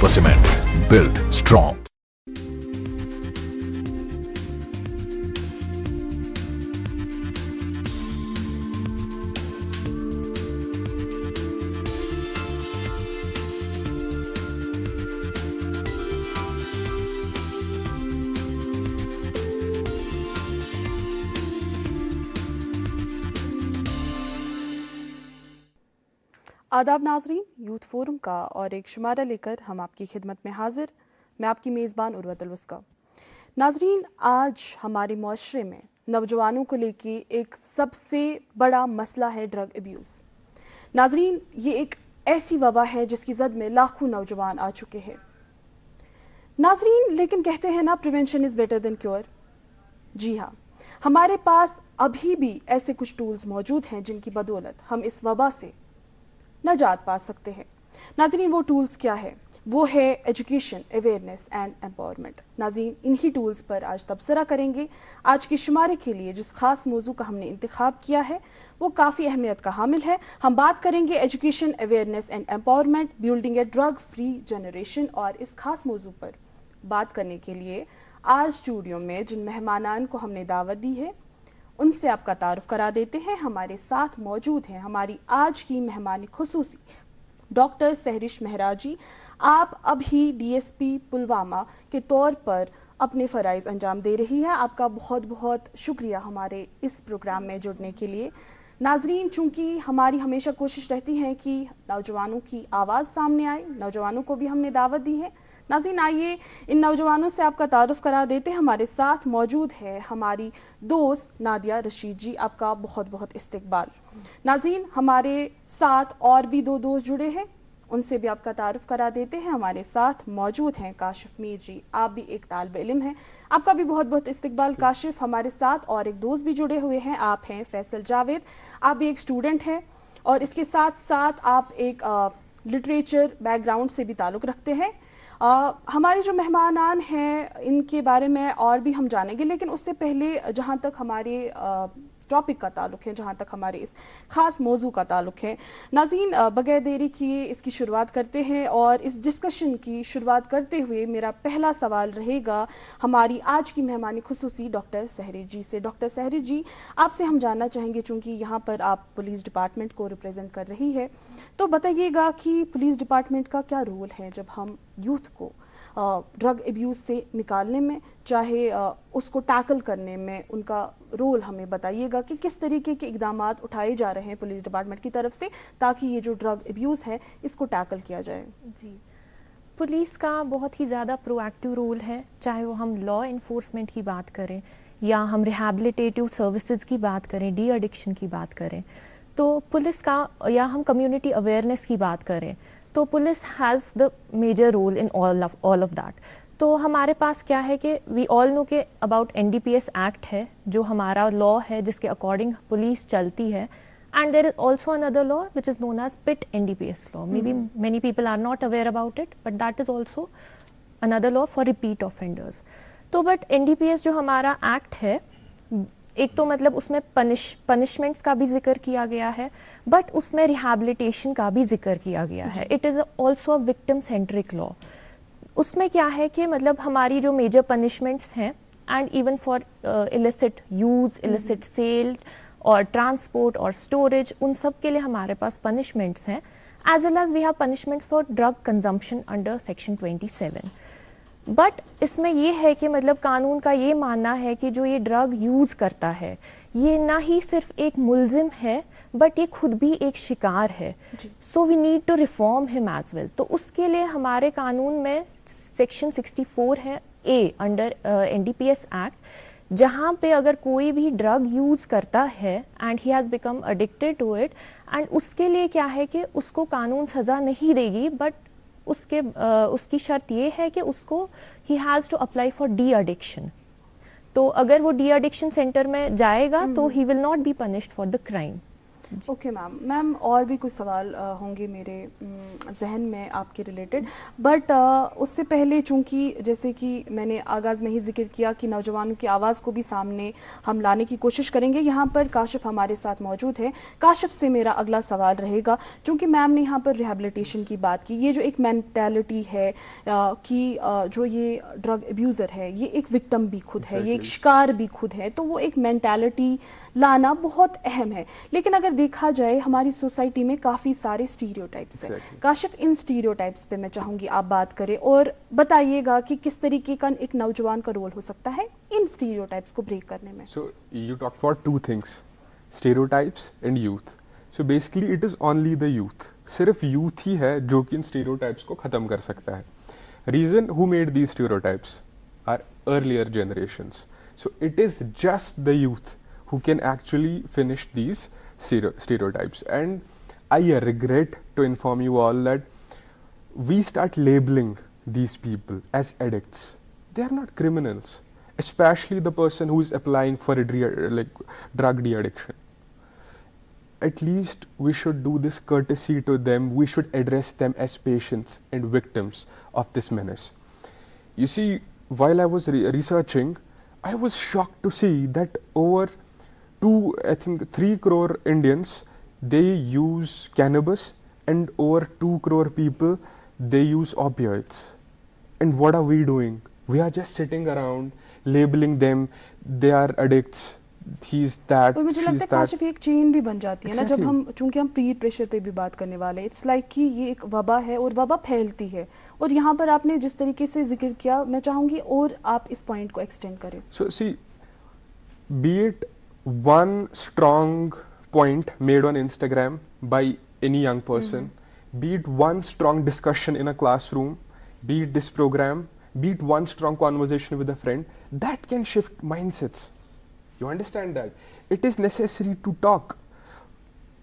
Super Cement, built strong. आदाब नाजरीन, youth forum का और एक शुमारा लेकर हम आपकी खिदमत में हाजिर। मैं आपकी मेज़बान उर्वत अलवस्का। नाजरीन, आज हमारे मुआशरे में नौजवानों को लेके एक सबसे बड़ा मसला है ड्रग अब्यूज़। नाजरीन, ये एक ऐसी वबा है जिसकी जद में लाखों नौजवान आ चुके हैं। नाजरीन, लेकिन कहते हैं ना, prevention is better than cure. जी हाँ, हमारे पास अभी भी ऐसे कुछ टूल्स मौजूद हैं जिनकी बदौलत हम इस वबा से नजात पा सकते हैं। नाज़रीन, वो टूल्स क्या है? वो है एजुकेशन, अवेयरनेस एंड एम्पावरमेंट। नाज़रीन, इन्हीं टूल्स पर आज तबसरा करेंगे। आज के शुमारे के लिए जिस खास मौजू का हमने इंतखाब किया है वो काफ़ी अहमियत का हामिल है। हम बात करेंगे education, awareness and empowerment, building a drug free generation. और इस खास मौजू पर बात करने के लिए आज स्टूडियो में जिन मेहमानान को हमने दावत दी है उनसे आपका तारुफ करा देते हैं। हमारे साथ मौजूद हैं हमारी आज की मेहमान खुसूसी डॉक्टर सहरिश महराजी। आप अभी DSP पुलवामा के तौर पर अपने फ़राइज़ अंजाम दे रही है। आपका बहुत बहुत शुक्रिया हमारे इस प्रोग्राम में जुड़ने के लिए। नाजरीन, चूँकि हमारी हमेशा कोशिश रहती है कि नौजवानों की आवाज़ सामने आए, नौजवानों को भी हमने दावत दी है। नाज़रीन, आइए इन नौजवानों से आपका तारुफ करा देते हैं। हमारे साथ मौजूद है हमारी दोस्त नादिया रशीद जी। आपका बहुत बहुत इस्तकबाल। नाज़रीन, हमारे साथ और भी दो दोस्त जुड़े हैं, उनसे भी आपका तारुफ करा देते हैं। हमारे साथ मौजूद हैं काशिफ मीर जी। आप भी एक तालिब इल्म हैं, आपका भी बहुत बहुत इस्तकबाल काशिफ। हमारे साथ और एक दोस्त भी जुड़े हुए हैं, आप हैं फैसल जावेद। आप भी एक स्टूडेंट हैं और इसके साथ साथ आप एक लिटरेचर बैकग्राउंड से भी ताल्लुक़ रखते हैं। हमारे जो मेहमानान हैं इनके बारे में और भी हम जानेंगे, लेकिन उससे पहले जहाँ तक हमारे टॉपिक का ताल्लुक़ है, जहाँ तक हमारे इस ख़ास मौजू का ताल्लुक़ है, नाज़रीन, बगैर देरी किए इसकी शुरुआत करते हैं। और इस डिस्कशन की शुरुआत करते हुए मेरा पहला सवाल रहेगा हमारी आज की मेहमानी खुसूसी डॉक्टर सहरिश जी से। डॉक्टर सहरिश जी, आपसे हम जानना चाहेंगे, चूँकि यहाँ पर आप पुलिस डिपार्टमेंट को रिप्रेजेंट कर रही है, तो बताइएगा कि पुलिस डिपार्टमेंट का क्या रोल है जब हम यूथ को ड्रग अब्यूज़ से निकालने में, चाहे उसको टैकल करने में, उनका रोल हमें बताइएगा कि किस तरीके के इक़दामात उठाए जा रहे हैं पुलिस डिपार्टमेंट की तरफ से ताकि ये जो ड्रग अब्यूज़ है इसको टैकल किया जाए। जी, पुलिस का बहुत ही ज़्यादा प्रोएक्टिव रोल है, चाहे वो हम लॉ इन्फोर्समेंट की बात करें या हम रिहैबिलिटेटिव सर्विसेज की बात करें, डी एडिक्शन की बात करें, तो पुलिस का, या हम कम्युनिटी अवेयरनेस की बात करें, तो police has the major role in all of that. तो हमारे पास क्या है कि वी ऑल नो के अबाउट NDPS एक्ट है जो हमारा लॉ है जिसके अकॉर्डिंग पुलिस चलती है। And there is also another law which is known as PIT NDPS law. May be many people are not aware about it, but that is also another law for repeat offenders. तो but NDPS जो हमारा act है, एक तो मतलब उसमें punishments का भी जिक्र किया गया है, बट उसमें रिहैबिलिटेशन का भी जिक्र किया गया है। It is also a victim centric law. उसमें क्या है कि मतलब हमारी जो मेजर पनिशमेंट्स हैं, and even for illicit use, illicit sale और ट्रांसपोर्ट और स्टोरेज, उन सब के लिए हमारे पास पनिशमेंट्स हैं, as well as we have punishments for drug consumption under section 27। But इसमें ये है कि मतलब कानून का ये मानना है कि जो ये ड्रग यूज़ करता है ये ना ही सिर्फ एक मुलजिम है, बट ये खुद भी एक शिकार है। So we need to reform him as well. तो उसके लिए हमारे कानून में सेक्शन 64 है A अंडर NDPS एक्ट, जहाँ पे अगर कोई भी ड्रग यूज़ करता है and he has become addicted to it, and उसके लिए क्या है कि उसको कानून सज़ा नहीं देगी, बट उसकी शर्त ये है कि उसको ही has to apply for de addiction. तो अगर वो डी एडिक्शन सेंटर में जाएगा तो he will not be punished for the crime. Okay ma'am اور بھی کچھ سوال ہوں گے میرے ذہن میں آپ کے ریلیٹڈ، بٹ اس سے پہلے چونکہ جیسے کہ میں نے آغاز میں ہی ذکر کیا کہ نوجوانوں کی آواز کو بھی سامنے ہم لانے کی کوشش کریں گے. یہاں پر کاشف ہمارے ساتھ موجود ہے. کاشف سے میرا اگلا سوال رہے گا، چونکہ میم نے یہاں پر ریہیبلیٹیشن کی بات کی. یہ جو ایک مینٹیلٹی ہے کہ جو یہ ڈرگ ابیوزر ہے یہ ایک وکٹم بھی خود ہے، یہ ایک شکار بھی خود ہے، تو وہ ایک مینٹیلٹی لانا بہت اہم ہے. لیکن اگر دیکھا جائے ہماری سوسائٹی میں کافی سارے اسٹیریوٹائپس ہیں. کاشف ان اسٹیریوٹائپس پہ میں چاہوں گی آپ بات کریں اور بتائیے گا کہ کس طریقے کا ایک نوجوان کا رول ہو سکتا ہے ان اسٹیریوٹائپس کو بریک کرنے میں. So you talked about two things, stereotypes and youth. So basically it is only the youth. صرف youth ہی ہے جو کہ ان stereotypes کو ختم کر سکتا ہے. Reason who made these stereotypes are earlier generations. So it is just the youth who can actually finish these stereotypes. And I regret to inform you all that we start labeling these people as addicts. They are not criminals, especially the person who is applying for a drug de-addiction. At least we should do this courtesy to them. We should address them as patients and victims of this menace. You see, while I was researching, I was shocked to see that over 3 crore Indians, they use cannabis, and over 2 crore people, they use opioids. And what are we doing? We are just sitting around labeling them, they are addicts, he's that, اور مجھے لگتا ہے کاشف ایک چین بھی بن جاتی ہے نا جب ہم، چونکہ ہم پیر پریشر پہ بھی بات کرنے والے ہیں. اٹس لائک کہ یہ ایک وبا ہے اور وبا پھیلتی ہے. اور یہاں پر آپ نے جس طریقے سے ذکر کیا، میں چاہوں گی اور آپ اس پوائنٹ کو ایکسٹینڈ کریں. So see, be it one strong point made on Instagram by any young person, be it one strong discussion in a classroom, be it this program, be it one strong conversation with a friend, that can shift mindsets. You understand that? It is necessary to talk.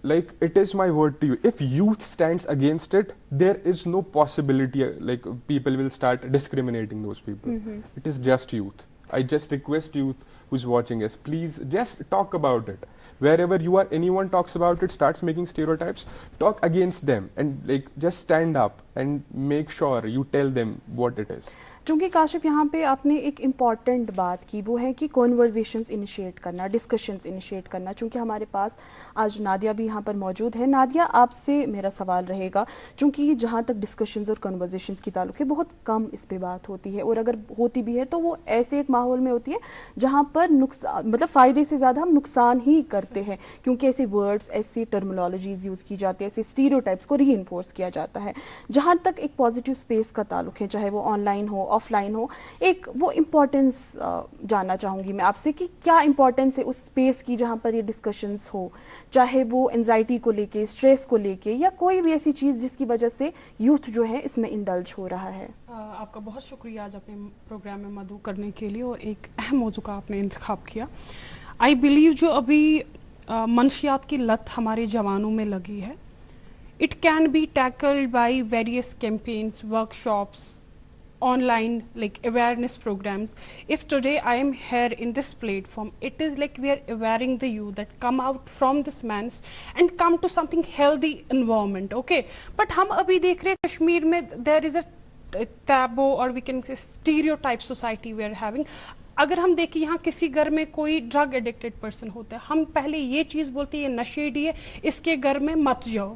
Like, it is my word to you. If youth stands against it, there is no possibility like people will start discriminating those people. It is just youth. I just request youth who's watching us, please just talk about it. Wherever you are, anyone talks about it, starts making stereotypes, talk against them and like just stand up and make sure you tell them what it is. چونکہ کاشف یہاں پہ آپ نے ایک important بات کی، وہ ہے کہ کانورزیشنز انیشیٹ کرنا، ڈسکشنز انیشیٹ کرنا. چونکہ ہمارے پاس آج نادیہ بھی یہاں پر موجود ہے. نادیہ، آپ سے میرا سوال رہے گا، چونکہ جہاں تک ڈسکشنز اور کنورزیشنز کی تعلق ہے بہت کم اس پہ بات ہوتی ہے، اور اگر ہوتی بھی ہے تو وہ ایسے ایک ماحول میں ہوتی ہے جہاں پر نقصان، مطلب فائدے سے زیادہ ہم نقصان ہی کرتے ہیں، کیونکہ ایسے ورڈز، ایسی ٹرمنالوجیز یوز کی جاتی ہے، ایسے اسٹیریوٹائپس کو ری انفورس کیا جاتا ہے. جہاں تک ایک پازیٹیو اسپیس کا تعلق ہے، چاہے وہ آن لائن ہو، آف لائن ہو، ایک وہ امپورٹنس جاننا چاہوں گی میں آپ سے کہ کیا امپورٹنس ہے اس اسپیس کی جہاں پر یہ ڈسکشنز ہو، چاہے وہ انزائٹی کو لے کے، اسٹریس کو لے کے، یا کوئی بھی ایسی چیز جس کی وجہ سے یوتھ جو ہے اس میں انڈلج ہو رہا ہے. آپ کا بہت شکریہ آج اپنے پروگرام میں مدعو کرنے کے لیے، اور ایک اہم موضوع کا آپ نے انتخاب کیا. آئی بلیو جو ابھی منشیات کی لت ہمارے جوانوں میں لگی ہے، it can be tackled by various campaigns, workshops, online like awareness programs. If today I am here in this platform, it is like we are awareing the youth that come out from this mess and come to something healthy environment. Okay, but hum abhi dekh rahe Kashmir mein there is a taboo or we can say stereotype society we are having. اگر ہم دیکھیں یہاں کسی گھر میں کوئی drug addicted person ہوتا ہے، ہم پہلے یہ چیز بولتے ہیں یہ نشیڑی ہے، اس کے گھر میں مت جاؤ،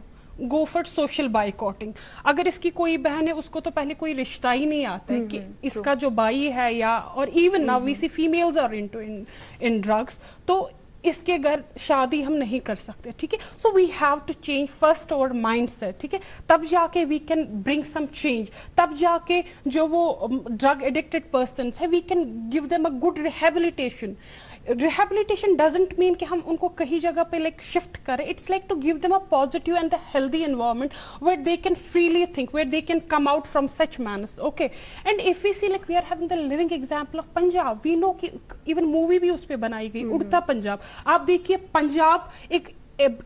گو فار سوشل بائیکاٹنگ. اگر اس کی کوئی بہن ہے اس کو تو پہلے کوئی رشتہ ہی نہیں آتا ہے کہ اس کا جو بھائی ہے، یا اور even now we see families are in drugs, تو اس کے گھر شادی ہم نہیں کر سکتے. ٹھیک ہے، so we have to change first our mindset. ٹھیک ہے، تب جا کے we can bring some change. تب جا کے جو وہ ڈرگ ایڈکٹڈ پرسنس ہے we can give them a good rehabilitation. Rehabilitation doesn't mean کہ ہم ان کو کہیں جگہ پہ لائک شفٹ کریں. It's like to give them a positive and healthy environment where they can freely think, where they can come out from such means. Okay, and if we see like we are having the living example of Punjab. We know کہ even movie بھی اس پہ بنائی گئی اڑتا پنجاب. آپ دیکھیے پنجاب ایک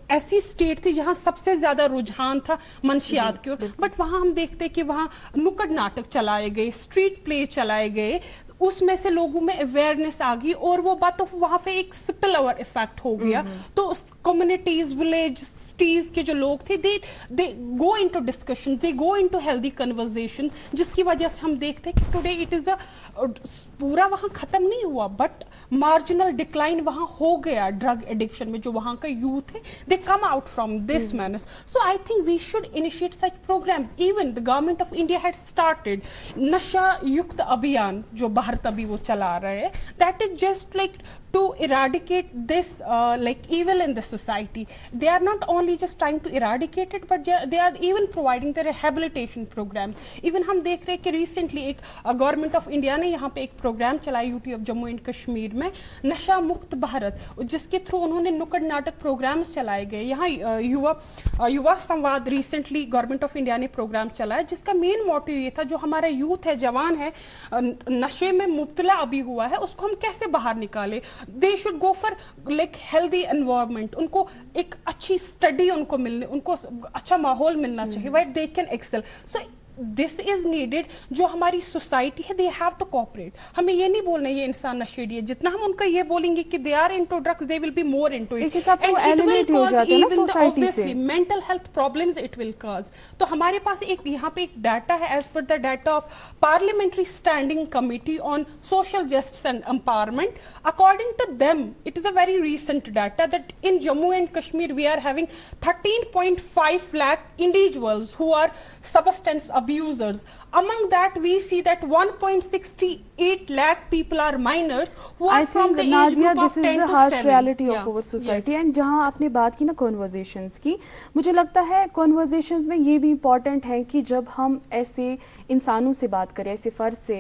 ایسی state تھی جہاں سب سے زیادہ رجحان تھا منشیات کی اور, بٹ وہاں ہم دیکھتے کہ وہاں نکڑ ناٹک چلائے گئے, اسٹریٹ پلے چلائے گئے. उसमें से लोगों में अवेयरनेस आ गई और वो बात तो वहाँ पे एक स्पिल ओवर इफेक्ट हो गया। तो कम्युनिटीज, विलेज, सिटीज के जो लोग थे दे गो इनटू डिस्कशन, दे गो इनटू हेल्दी कन्वर्सेशन, जिसकी वजह से हम देखते हैं कि टुडे इट इज अ पूरा वहाँ खत्म नहीं हुआ बट मार्जिनल डिक्लाइन वहाँ हो गया ड्रग एडिक्शन में। जो वहाँ का यूथ है they come out from this manners. So I think we should initiate such programs. Even the government of India had started नशा युक्त अभियान जो भारत अभी वो चला रहे हैं, that is just like to eradicate this like evil in the society. They are not only just trying to eradicate it but they are even providing the rehabilitation program. Even हम देख रहे हैं कि recently एक government of India ने यहाँ पे एक प्रोग्राम चलाया UT of Jammu and Kashmir में, नशा मुक्त भारत, जिसके थ्रू उन्होंने नुक्कड़ नाटक प्रोग्राम्स चलाए गए। यहाँ युवा संवाद रिसेंटली गवर्नमेंट ऑफ इंडिया ने प्रोग्राम चलाया जिसका मेन मोटिव ये था जो हमारा यूथ है, जवान है, नशे में मुब्तला अभी हुआ है, उसको हम कैसे बाहर निकाले। They should go for like healthy environment. उनको एक अच्छी स्टडी उनको मिलने, उनको अच्छा माहौल मिलना चाहिए where they can excel. So this is needed. जो हमारी सोसाइटी है they have to cooperate. हमें ये नहीं बोलना ये इंसान नशेड़ी है, जितना हम उनका ये बोलेंगे कि they are into drugs they will be more into it. And it will cause even the obviously mental health problems it will cause. तो हमारे पास एक यहाँ पे एक डाटा है as per the data of Parliamentary Standing Committee on Social Justice and Empowerment. According to them, it is a very recent data that in Jammu and Kashmir we are having 13.5 lakh individuals who are substance abusers. Among that we see that 1.68 lakh people are minors who are from the age group of 10 to 7. This is the harsh reality of our society. And जहाँ आपने बात की ना conversations की, मुझे लगता है conversations में ये भी important है कि जब हम ऐसे इंसानों से बात करें, ऐसे फर्द से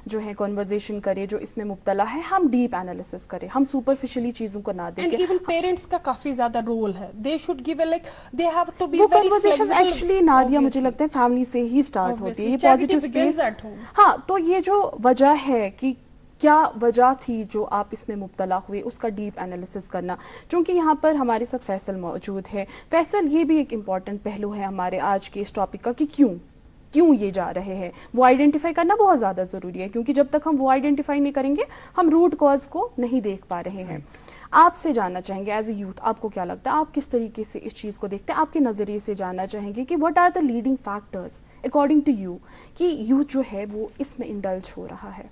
जो है conversation करें जो इसमें मुब्तला है, हम deep analysis करें, हम superficially चीज़ों को ना देखें। And even parents का काफ़ी ज़्यादा role है. They should give a like they have to be very flexible. conversations actually Nadia मुझे लगता है family से ही start होती है, ये positive space। हाँ, तो ये जो वजह है कि क्या वजह थी जो आप इसमें मुब्तला हुए, उसका डीप एनालिसिस करना। चूँकि यहाँ पर हमारे साथ फैसल मौजूद है। फैसल, ये भी एक इम्पॉर्टेंट पहलू है हमारे आज के इस टॉपिक का कि क्यों ये जा रहे हैं, वो आइडेंटिफाई करना बहुत ज़्यादा ज़रूरी है, क्योंकि जब तक हम वो आइडेंटिफाई नहीं करेंगे हम रूट कॉज को नहीं देख पा रहे हैं। आपसे जानना चाहेंगे एज ए यूथ, आपको क्या लगता है, आप किस तरीके से इस चीज़ को देखते हैं, आपके नज़रिए से जानना चाहेंगे कि what are the leading factors according to you कि यूथ जो है वो इसमें इंडल्ज हो रहा है।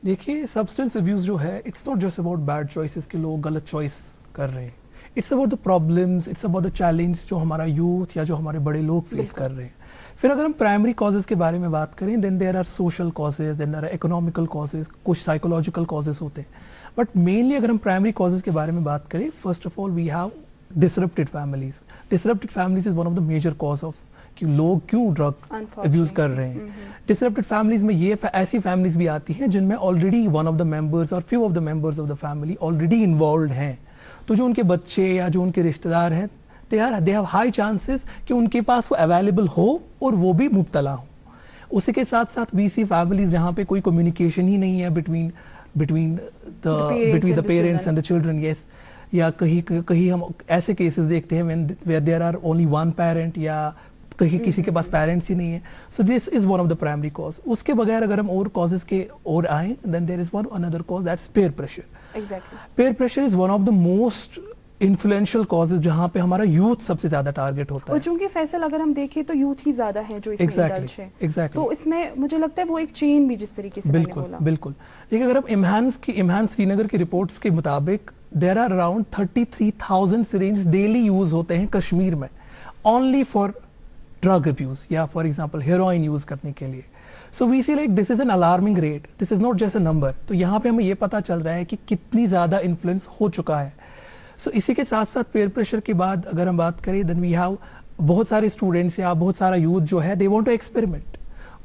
देखिए, सब्सटेंस अब्यूज़ जो है it's not just about bad choices के लोग गलत चॉइस कर रहे हैं, it's about the problems, it's about the challenge जो हमारा यूथ या जो हमारे बड़े लोग फेस कर रहे हैं। फिर अगर हम प्राइमरी कॉजेज़ के बारे में बात करें, then there are social causes, then there are economical causes, कुछ साइकोलॉजिकल कॉजेज़ होते हैं। बट मेनली अगर हम प्राइमरी कॉजेज़ के बारे में बात करें, first of all we have disrupted families. Disrupted families is one of the major cause of कि लोग क्यों ड्रग अब्यूज़ कर रहे हैं। डिसरप्टेड फैमिलीज में ये ऐसी फैमिलीज भी आती हैं जिनमें already one of the members और few of the members of the family already involve हैं, तो जो उनके बच्चे या जो उनके रिश्तेदार हैं दे हैव हाई चांसेस कि उनके पास वो अवेलेबल हो और वो भी मुब्तला हो। उसी के साथ साथ वी सी फैमिलीज जहाँ पे कोई कम्युनिकेशन ही नहीं है between the parents and the children. Yes, या कहीं हम ऐसे केसेस देखते हैं where there are only one parent या कहीं किसी के पास पेरेंट्स ही नहीं है। So this is one of the primary cause. उसके बगैर अगर हम और कॉजेज के और आए, then there is one another cause that's peer pressure. Exactly, peer pressure is one of the most influential causes जहाँ पे हमारा यूथ सबसे ज्यादा टारगेट होता है। और चूंकि फैसल अगर हम देखें तो यूथ ही ज्यादा है जो इसमें इंडल्ज है। एग्जैक्टली, तो इसमें मुझे लगता है वो एक चेन भी जिस तरीके से मैंने बोला। बिल्कुल। देखिए, अगर हम इम्हान श्रीनगर की रिपोर्ट्स के मुताबिक there are around 33,000 syringe daily use होते हैं कश्मीर में ओनली फॉर ड्रग अब्यूज या फॉर एग्जांपल हेरोइन यूज करने के लिए। So we see like this is an alarming rate, this is not just a number. तो यहाँ पे हमें ये पता चल रहा है कि कितनी ज्यादा इन्फ्लुएंस हो चुका है। सो इसी के साथ साथ पेयर प्रेशर के बाद अगर हम बात करें, देन वी हैव बहुत सारे स्टूडेंट्स या बहुत सारा यूथ जो है दे वांट टू एक्सपेरिमेंट,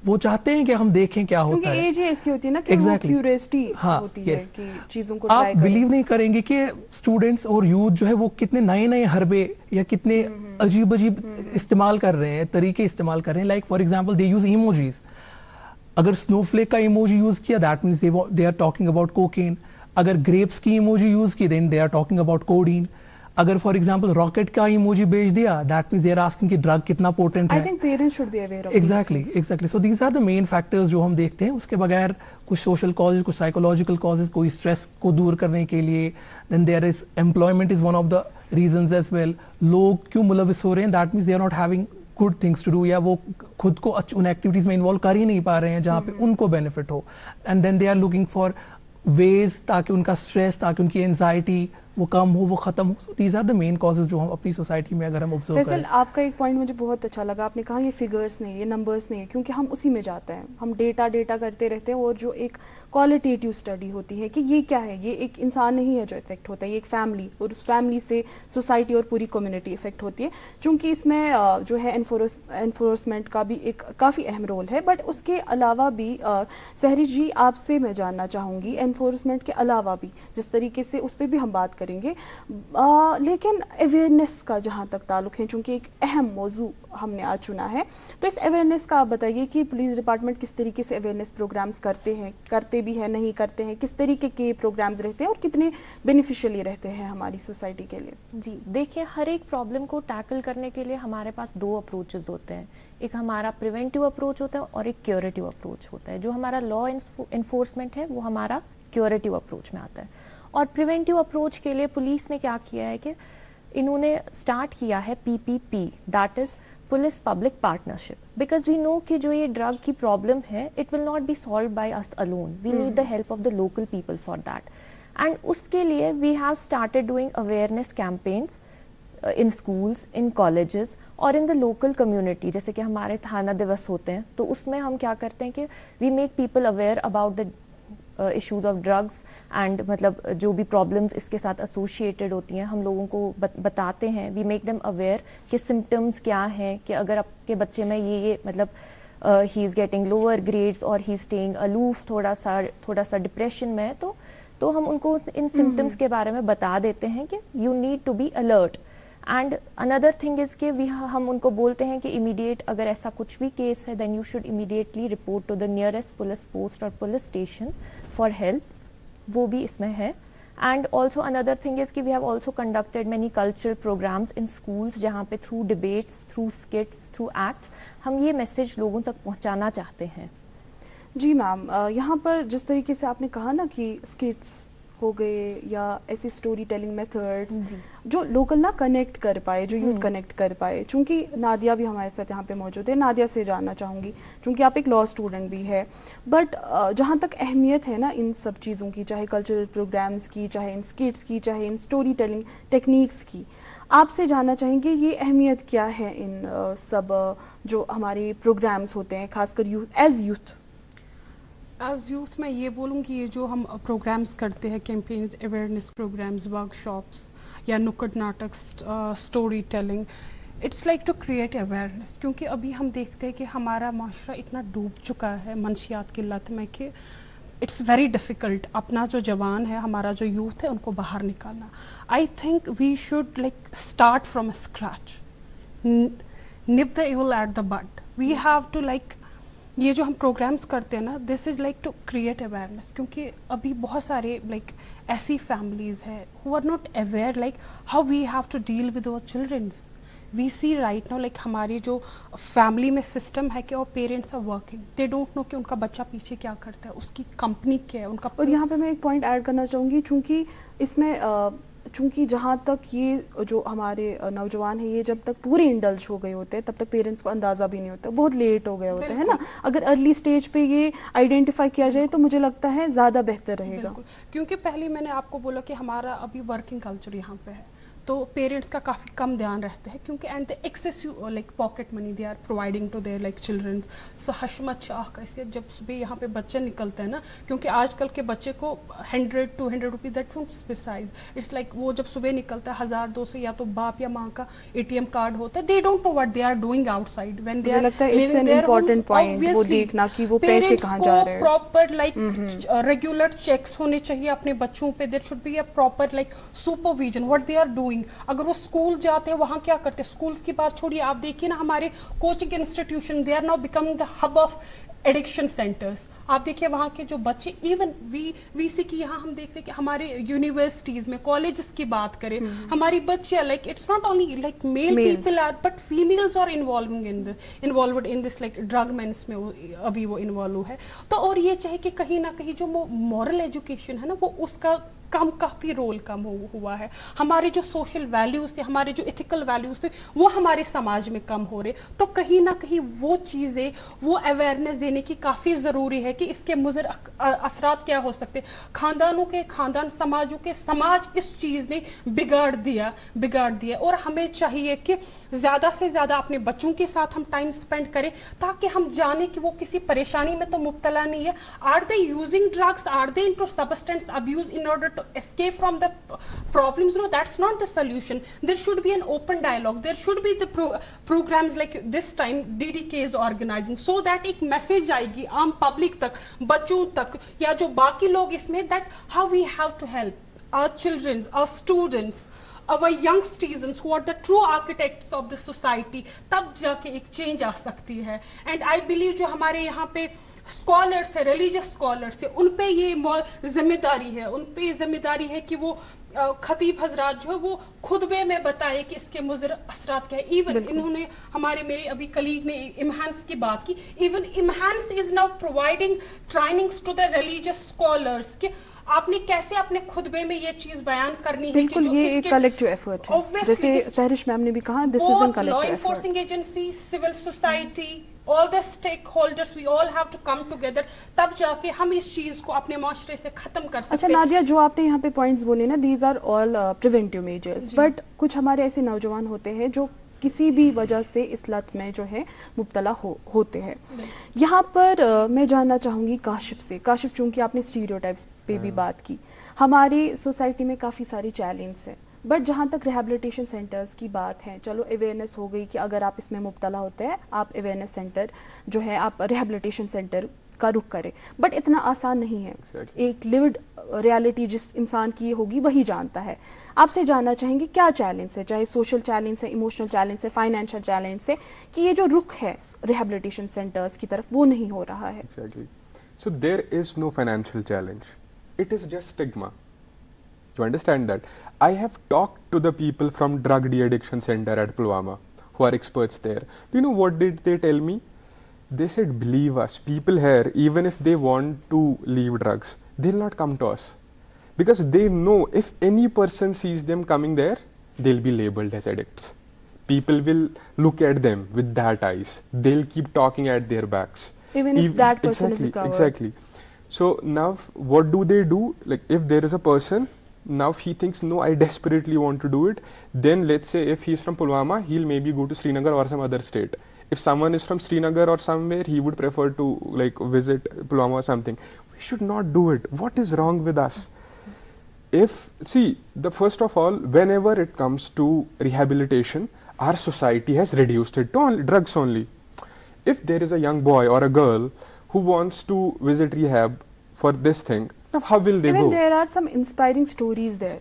वो चाहते हैं कि हम देखें क्या होता है। क्योंकि एज ऐसी होती है ना कि वो क्यूरियोसिटी होती है कि चीजों को ट्राई करें। आप बिलीव नहीं करेंगे कि स्टूडेंट्स और यूथ जो है वो कितने नए नए हरबे या कितने अजीब इस्तेमाल कर रहे हैं, तरीके इस्तेमाल कर रहे हैं। Like for example they use emojis. अगर स्नोफ्लेक का इमोजी यूज किया that means they are talking about cocaine. अगर ग्रेप्स की इमोजी यूज की then they are talking about codeine. अगर फॉर एग्जांपल रॉकेट का इमोजी भेज दिया, that means they are asking कि ड्रग कितना पोटेंट है. I think parents should be aware of exactly these things. Exactly. So these are the main factors जो हम देखते हैं. उसके बगैर कुछ सोशल कॉजेज, कुछ साइकोलॉजिकल कॉजेज, कोई स्ट्रेस को दूर करने के लिए, then there is employment is one of the reasons as well. लोग क्यों मुलविस हो रहे हैं, that means they are not having good things to do, या वो खुद को उन एक्टिविटीज में इन्वॉल्व कर ही नहीं पा रहे हैं जहाँ पे उनको बेनिफिट हो. And then they are looking for ways ताकि उनका स्ट्रेस, ताकि उनकी एंजाइटी वो कम हो, वो खत्म हो. So these are the main causes जो हम अपनी सोसाइटी में अगर हम ऑब्जर्व फैसल, करें. आपका एक पॉइंट मुझे बहुत अच्छा लगा. आपने कहा ये फिगर्स नहीं, ये नंबर्स नहीं है, क्योंकि हम उसी में जाते हैं, हम डेटा करते रहते हैं. और जो एक क्वालिटेटिव स्टडी होती है कि ये क्या है, ये एक इंसान नहीं है जो इफेक्ट होता है, ये एक फैमिली, और उस फैमिली से सोसाइटी और पूरी कम्युनिटी इफेक्ट होती है. चूँकि इसमें जो है एनफोर्समेंट का भी एक काफ़ी अहम रोल है. बट उसके अलावा भी सहरी जी, आपसे मैं जानना चाहूँगी, एनफोर्समेंट के अलावा भी जिस तरीके से उस पर भी हम बात करेंगे, लेकिन अवेयरनेस का जहाँ तक ताल्लुक है, चूँकि एक अहम मौजू हमने आज चुना है, तो इस अवेयरनेस का आप बताइए कि पुलिस डिपार्टमेंट किस तरीके से अवेयरनेस प्रोग्राम्स करते भी हैं, नहीं करते हैं, किस तरीके के प्रोग्राम्स रहते हैं और कितने बेनिफिशियली रहते हैं हमारी सोसाइटी के लिए. जी देखिए, हर एक प्रॉब्लम को टैकल करने के लिए हमारे पास दो अप्रोचेस होते हैं. एक हमारा प्रिवेंटिव अप्रोच होता है और एक क्यूरेटिव अप्रोच होता है. जो हमारा लॉ इन्फोर्समेंट है वो हमारा क्यूरेटिव अप्रोच में आता है. और प्रिवेंटिव अप्रोच के लिए पुलिस ने क्या किया है कि इन्होंने स्टार्ट किया है PPP, that is police public partnership. Because we know कि जो ये ड्रग की प्रॉब्लम है, it will not be solve by us alone, we need the help of the local people for that. And उसके लिए we have started doing awareness campaigns in schools, in colleges और in the local community. जैसे कि हमारे थाना दिवस होते हैं, तो उसमें हम क्या करते हैं कि we make people aware about the issues of drugs and मतलब जो भी प्रॉब्लम्स इसके साथ एसोसिएटेड होती हैं, हम लोगों को बताते हैं. वी मेक देम अवेयर कि सिम्टम्स क्या हैं, कि अगर आपके बच्चे में ये मतलब he is getting lower grades और ही इज स्टेइंग अलूफ, थोड़ा सा डिप्रेशन में, तो हम उनको इन सिम्टम्स के बारे में बता देते हैं कि you need to be alert. And another thing is कि हम उनको बोलते हैं कि इमीडिएट अगर ऐसा कुछ भी केस है, then you should immediately report to the nearest police post और पुलिस स्टेशन फॉर हेल्प. वो भी इसमें है. And also another thing is कि we have also conducted many cultural programmes in schools, जहाँ पे through debates, through skits, through acts हम ये मैसेज लोगों तक पहुँचाना चाहते हैं. जी मैम, यहाँ पर जिस तरीके से आपने कहा ना कि स्किट्स हो गए या ऐसी स्टोरी टेलिंग मेथड्स जो लोकल ना कनेक्ट कर पाए, जो यूथ कनेक्ट कर पाए. चूँकि नादिया भी हमारे साथ यहाँ पे मौजूद है, नादिया से जानना चाहूँगी, चूँकि आप एक लॉ स्टूडेंट भी है, बट जहाँ तक अहमियत है ना इन सब चीज़ों की, चाहे कल्चरल प्रोग्राम्स की, चाहे इन स्किट्स की, चाहे इन स्टोरी टेलिंग टेक्निक्स की, आपसे जानना चाहेंगे ये अहमियत क्या है इन सब जो हमारे प्रोग्राम्स होते हैं, खासकर यूथ एज यूथ मैं ये बोलूँगी, ये जो हम प्रोग्राम्स करते हैं, कैंपेन्स, अवेयरनेस प्रोग्राम्स, वर्कशॉप्स या नुक्कड़ नाटक, story telling, it's like to create awareness. क्योंकि अभी हम देखते हैं कि हमारा माशरा इतना डूब चुका है मंशियात की लत में कि इट्स वेरी डिफ़िकल्ट अपना जो जवान है, हमारा जो यूथ है, उनको बाहर निकालना. I think we should like start from scratch, nip the evil at the bud. We have to like, ये जो हम प्रोग्राम्स करते हैं ना, this is like to create awareness. क्योंकि अभी बहुत सारे लाइक ऐसी फैमिलीज़ हैं who are not aware like how we have to deal with our childrens. We see right now like हमारी जो फैमिली में सिस्टम है कि और parents are working, they don't know कि उनका बच्चा पीछे क्या करता है, उसकी कंपनी क्या है, उनका. और यहाँ पे मैं एक पॉइंट ऐड करना चाहूँगी, चूँकि इसमें चूँकि जहाँ तक ये जो हमारे नौजवान हैं, ये जब तक पूरे इंडल्ज हो गए होते हैं तब तक पेरेंट्स को अंदाज़ा भी नहीं होता, बहुत लेट हो गए होते हैं ना. अगर अर्ली स्टेज पे ये आइडेंटिफाई किया जाए तो मुझे लगता है ज़्यादा बेहतर रहेगा. क्योंकि पहले मैंने आपको बोला कि हमारा अभी वर्किंग कल्चर यहाँ पे है, तो पेरेंट्स का काफ़ी कम ध्यान रहता है, क्योंकि and the excessive like pocket money they are providing to their like childrens. So Hashmat Shah कैसे जब सुबह यहाँ पे बच्चे निकलते हैं ना, क्योंकि आजकल के बच्चे को 100-200 rupees that won't suffice. It's like वो जब सुबह निकलता है 1000-200 या तो बाप या माँ का ATM कार्ड होता है, they don't know what they are doing outside when they are. लगता है इट्स एन इंपॉर्टेंट पॉइंट वो देखना कि वो पैसे कहाँ जा रहे हैं. प्रॉपर लाइक रेगुलर चेक्स होने चाहिए अपने बच्चों पे. There should be a proper like supervision what they are doing. अगर वो स्कूल जाते हैं, वहाँ क्या करते हैं, स्कूल्स की बात छोड़िए, आप देखिए ना हमारे coaching institution, they are now becoming the hub of addiction centres, आप देखिए वहाँ के जो बच्चे, इवन वीसी की यहाँ हम देखते हैं कि हमारे यूनिवर्सिटीज में, कॉलेजेस की बात करें, हमारी बच्चियाँ, like it's not only like male people are but females are involved in this, like drug menace में अभी वो इन्वॉल्व है. तो और ये चाहे कि कहीं ना कहीं जो मॉरल एजुकेशन है ना, वो उसका काफी रोल कम हुआ है. हमारे जो सोशल वैल्यूज थे, हमारे जो एथिकल वैल्यूज थे, वो हमारे समाज में कम हो रहे. तो कहीं ना कहीं वो चीजें, वो अवेयरनेस देने की काफी जरूरी है कि इसके मुज़र असरात क्या हो सकते. खानदानों के खानदान, समाजों के समाज इस चीज ने बिगाड़ दिया. और हमें चाहिए कि ज्यादा से ज्यादा अपने बच्चों के साथ हम टाइम स्पेंड करें, ताकि हम जाने कि वो किसी परेशानी में तो मुब्तला नहीं है. Are they using drugs, are they into substance abuse in order to escape from the problems? No, that's not the solution. There should be an open dialogue. There should be the programs like this time DDK is organizing, so that एक message आएगी आम public तक, बच्चों तक, या जो बाकी लोग इसमें, that how we have to help our children, our students, our young citizens who are the true architects of the society. तब जाके एक change आ सकती है. And I believe जो हमारे यहाँ पे स्कॉलर्स है, रिलीजियस स्कॉलर्स है, उन पे ये जिम्मेदारी है कि वो खतीब हजरात जो है वो खुतबे में बताए कि इसके मुज़र असरात क्या है. इवन इन्होंने मेरे अभी कलीग ने इमहान्स की बात की. Even NIMHANS is now providing trainings to the religious scholars कि आपने कैसे अपने खुतबे में ये चीज बयान करनी है. बिल्कुल, ये एक कलेक्टिव एफर्ट है, जैसे सहरिश मैम ने भी कहा, this is an collective effort. Law enforcing agency, civil society, all the stakeholders, we all have to come together. तब जाके हम इस चीज को अपने माशरे से खत्म कर सकते हैं. अच्छा नादिया, जो आपने यहाँ पे पॉइंट्स बोले ना, these are all preventive measures, but कुछ हमारे ऐसे नौजवान होते हैं जो किसी भी वजह से इस लत में जो है मुब्तला होते हैं. यहाँ पर मैं जानना चाहूँगी काशिफ से. काशिफ, चूँकि आपने स्टीरियोटाइप्स पे भी बात की, हमारी सोसाइटी में काफ़ी सारी चैलेंज है, बट जहाँ तक रिहैबिलिटेशन सेंटर्स की बात है, चलो अवेयरनेस हो गई कि अगर आप इसमें मुब्तला होते हैं, आप अवेयरनेस सेंटर जो है, आप रिहैबिलिटेशन सेंटर का रुख करें, बट इतना आसान नहीं है. एक लिव्ड रियलिटी जिस इंसान की होगी वही जानता है. आपसे जानना चाहेंगे क्या चैलेंज है, चाहे सोशल चैलेंज है, इमोशनल चैलेंज है, फाइनेंशियल चैलेंज है, कि ये जो रुख है रिहैबिलिटेशन सेंटर्स की तरफ वो नहीं हो रहा है. So there is no financial challenge. It is just stigma. You understand that? I have talked to the people from drug de-addiction center at Pulwama who are experts there. Do you know what did they tell me? They said, believe us, people here, even if they want to leave drugs, they'll not come to us. Because they know if any person sees them coming there, they'll be labeled as addicts. People will look at them with that eyes. They'll keep talking at their backs. Even if that person is recovered. Exactly. So now what do? Like if there is a person, now he thinks, no, I desperately want to do it. Then let's say if he's from Pulwama, he'll maybe go to Srinagar or some other state. If someone is from Srinagar or somewhere, he would prefer to like visit Pulwama or something. We should not do it. What is wrong with us? First of all, whenever it comes to rehabilitation, our society has reduced it to drugs only. If there is a young boy or a girl who wants to visit rehab for this thing, now how will they go? There are some inspiring stories there.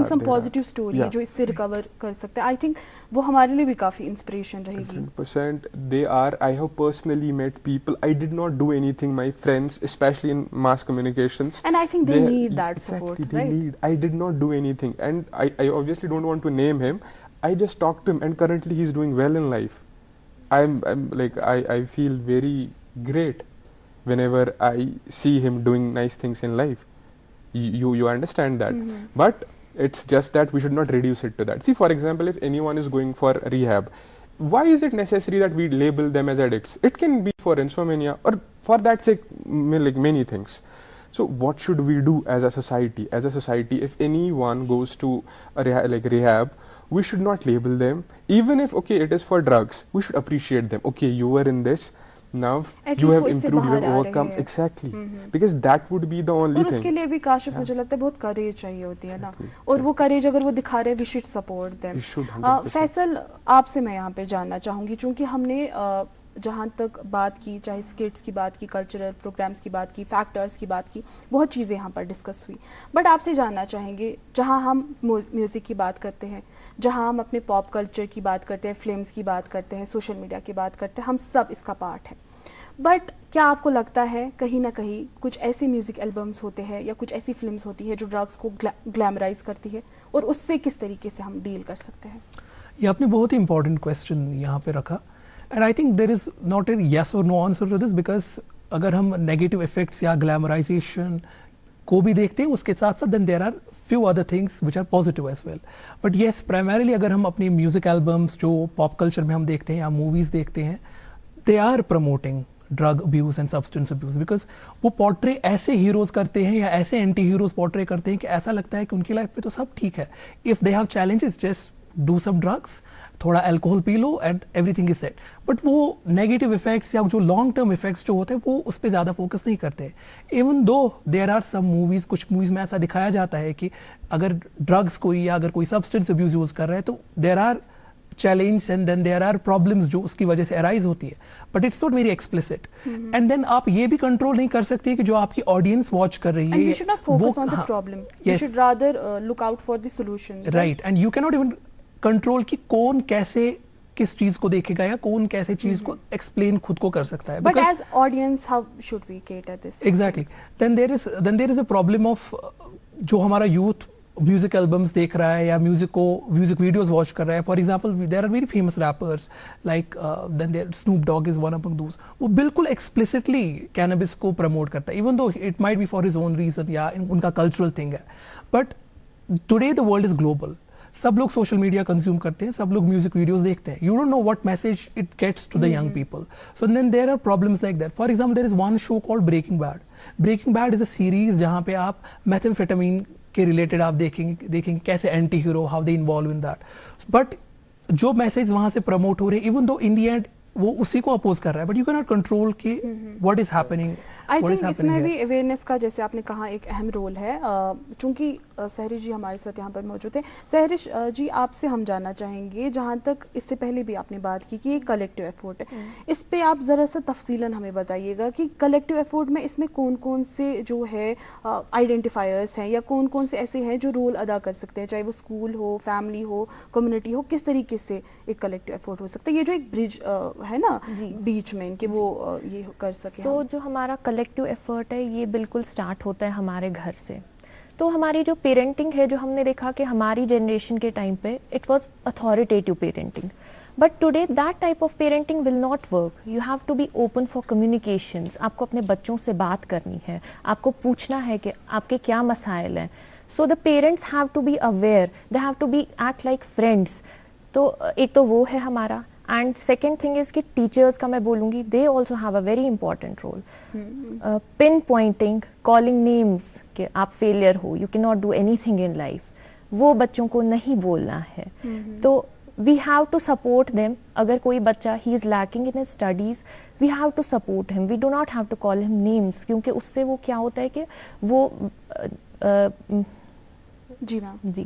Some positive stories जो इससे recover कर सकते हैं. I think वो हमारे लिए भी काफी inspiration रहेगी. 100% they are. I have personally met people. I did not do anything. My friends, especially in mass communications, and I think they need that support, right? I did not do anything, and I obviously don't want to name him. I just talked to him, and currently he's doing well in life. I feel very great whenever I see him doing nice things in life. You understand that? But it's just that we should not reduce it to that. See, for example, if anyone is going for rehab, why is it necessary that we label them as addicts? It can be for insomnia or for that sake, like many things. So what should we do as a society? As a society, if anyone goes to a rehab, we should not label them. Even if, okay, it is for drugs, we should appreciate them. Okay, you were in this. Now you have improved, you have overcome. Exactly. Because that would be the only thing. और उसके लिए भी काशिफ मुझे लगता है बहुत करेज चाहिए होती है ना. और वो करेज अगर वो दिखा रहे हैं, we should support them. Faisal, आपसे मैं यहाँ पे जानना चाहूँगी, चूँकि हमने जहाँ तक बात की, चाहे स्किट्स की बात की, कल्चरल प्रोग्राम्स की बात की, फैक्टर्स की बात की, बहुत चीज़ें यहाँ पर डिस्कस हुई. बट आपसे जानना चाहेंगे, जहाँ हम म्यूज़िक की बात करते हैं, जहाँ हम अपने पॉप कल्चर की बात करते हैं, फिल्म्स की बात करते हैं, सोशल मीडिया की बात करते हैं, हम सब इसका पार्ट है. بٹ کیا آپ کو لگتا ہے کہیں نہ کہیں کچھ ایسے میوزک البمس ہوتے ہیں یا کچھ ایسی فلمس ہوتی ہے جو ڈرگس کو گلیمرائز کرتی ہے, اور اس سے کس طریقے سے ہم ڈیل کر سکتے ہیں؟ یہ آپ نے بہت ہی امپورٹنٹ کویسچن یہاں پہ رکھا, and I think there is not a yes اور no answer to this, because اگر ہم نیگیٹو افیکٹس یا گلیمرائزیشن کو بھی دیکھتے ہیں اس کے ساتھ ساتھ then there are few other things which are positive as well. But yes, primarily اگر ہم اپنی میوزک البمس جو پاپ کلچر میں ہم دیکھتے ہیں یا موویز دیکھتے ہیں, they are promoting drug abuse and substance abuse because وہ پورٹرے ایسے ہیروز کرتے ہیں یا ایسے اینٹی ہیروز پورٹرے کرتے ہیں کہ ایسا لگتا ہے کہ ان کی لائف میں تو سب ٹھیک ہے. if they have challenges, just do some drugs, تھوڑا الکوہل پی لو and everything is set. But وہ نیگیٹو افیکٹس یا جو لانگ ٹرم افیکٹس جو ہوتے ہیں وہ اس پہ زیادہ فوکس نہیں کرتے. Even though there are some movies, کچھ موویز میں ایسا دکھایا جاتا ہے کہ اگر ڈرگس کوئی یا اگر کوئی سبسٹنس ابیوز یوز کر رہا ہے تو there are challenge and then there are problems جو اس کی وجہ سے ارائز ہوتی ہے, but it's not very explicit. And then آپ یہ بھی کنٹرول نہیں کر سکتے کہ جو آپ کی آڈینس واچ کر رہی ہے right, and you can't even control کی کون کیسے کس چیز کو دیکھے گا یا کون کیسے چیز کو ایکسپلین خود کو کر سکتا ہے. But as audience, how should we cater this? Exactly. Then there is a problem of جو ہمارا یوتھ میوزک البمس دیکھ رہا ہے یا میوزک ویڈیوز واچ کر رہا ہے. For example there are very famous rappers like then there Snoop Dogg is one among those. وہ بالکل explicitly cannabis کو promote کرتا ہے, even though it might be for his own reason یا ان کا cultural thing ہے. But today the world is global. سب لوگ social media consume کرتے ہیں, سب لوگ میوزک ویڈیوز دیکھتے ہیں. You don't know what message it gets to the young people. So then there are problems like that. For example there is one show called breaking bad. Breaking bad is a series جہاں پہ آپ میتھمفیٹامین کے related آپ دیکھیں گے کیسے anti hero how they involve in that. But جو message وہاں سے پروموٹ ہو رہے ہیں even though in the end وہ اسی کو اپوز کر رہا ہے, but you can not control کہ what is happening. I think اس میں بھی اویئرنیس کا جیسے آپ نے کہا ایک اہم رول ہے. چونکہ سحرش جی ہمارے ساتھ یہاں پر موجود ہیں. سحرش جی آپ سے ہم جاننا چاہیں گے, جہاں تک اس سے پہلے بھی آپ نے بات کی کہ یہ کلیکٹیو ایفورٹ ہے, اس پہ آپ ذرا سا تفصیلاً ہمیں بتائیے گا کہ کلیکٹیو ایفورٹ میں اس میں کون کون سے جو ہے آئیڈینٹیفائرس ہیں یا کون کون سے ایسے ہیں جو رول ادا کر سکتے ہیں, چاہے وہ اسکول ہو, فیملی ہو, کمیونٹی ہو, کس طریقے سے ایک کلیکٹیو ایفورٹ ہو سکتا ہے, یہ جو ایک برج ہے نا بیچ میں ان کے, وہ یہ کر سکے. سو جو ہمارا کلیکٹیو ایفرٹ ہے یہ بالکل سٹارٹ ہوتا ہے ہمارے گھر سے. تو ہماری جو پیرنٹنگ ہے, جو ہم نے دیکھا کہ ہماری جنریشن کے ٹائم پہ it was authoritative parenting, but today that type of parenting will not work. You have to be open for communications. آپ کو اپنے بچوں سے بات کرنی ہے, آپ کو پوچھنا ہے کہ آپ کے کیا مسائل ہیں. So the parents have to be aware, they have to be act like friends. تو ایک تو وہ ہے ہمارا. اینڈ سیکنڈ تھنگ از کہ ٹیچرس کا میں بولوں گی, they also have a very important role. Pinpointing, calling names کہ آپ فیلئر ہو, you can not do anything in life, وہ بچوں کو نہیں بولنا ہے. تو we have to support them. اگر کوئی بچہ he is lacking in his studies, we have to support him. We do not have to call him names, کیونکہ اس سے وہ کیا ہوتا ہے کہ وہ جی میم جی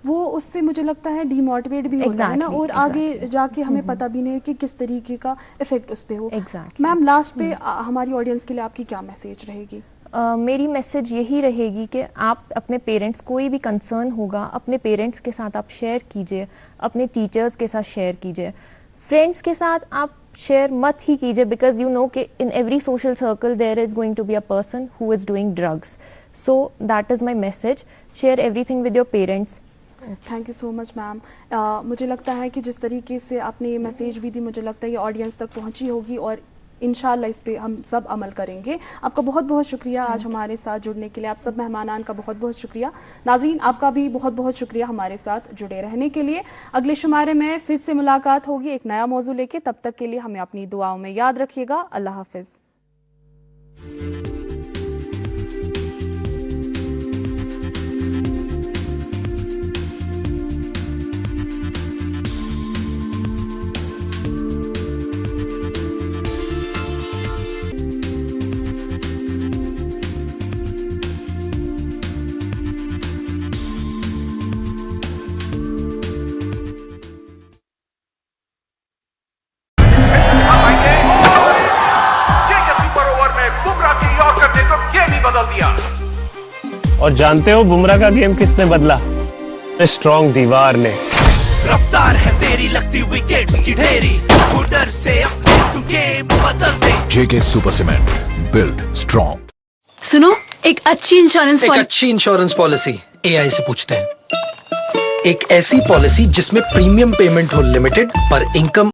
وہ اس سے مجھے لگتا ہے ڈی موٹیویٹ بھی ہوتا ہے نا, اور آگے جا کے ہمیں پتہ بھی نہیں کہ کس طریقے کا افیکٹ اس پہ ہو. میم لاسٹ پہ ہماری آڈینس کے لیے آپ کی کیا میسیج رہے گی؟ میری میسیج یہی رہے گی کہ آپ اپنے پیرنٹس, کوئی بھی کنسرن ہوگا اپنے پیرنٹس کے ساتھ آپ شیئر کیجئے, اپنے ٹیچرز کے ساتھ شیئر کیجئے. فرینڈس کے ساتھ آپ شیئر مت ہی کیجئے, بیکاز یو نو کہ in every social circle there is going to be a person who is doing drugs. So that is my message, share everything with your parents. Thank you so much ma'am. مجھے لگتا ہے کہ جس طریقے سے آپ نے یہ میسیج بھی دی, مجھے لگتا ہے یہ آڈینس تک پہنچی ہوگی اور انشاءاللہ اس پہ ہم سب عمل کریں گے. آپ کا بہت بہت شکریہ آج ہمارے ساتھ جڑنے کے لیے. آپ سب مہمانان کا بہت بہت شکریہ. ناظرین آپ کا بھی بہت بہت شکریہ ہمارے ساتھ جڑے رہنے کے لیے. اگلے شمارے میں پھر سے ملاقات ہوگی ایک نیا موضوع لے کے. تب تک کے لیے ہمیں اپنی دعاؤں میں یاد رکھیے گا. اللہ حافظ. اور جانتے ہو بمراہ کا گیم کس نے بدلا؟ اسٹرانگ دیوار نے. रफ्तार है तेरी लगती विकेट्स की ढेरी, उधर से अपने तू गेम बदल दे। JK Super Cement. Built strong. सुनो, एक अच्छी इंश्योरेंस पॉलिसी AI से पूछते हैं। एक ऐसी पॉलिसी जिसमें प्रीमियम पेमेंट हो लिमिटेड पर इनकम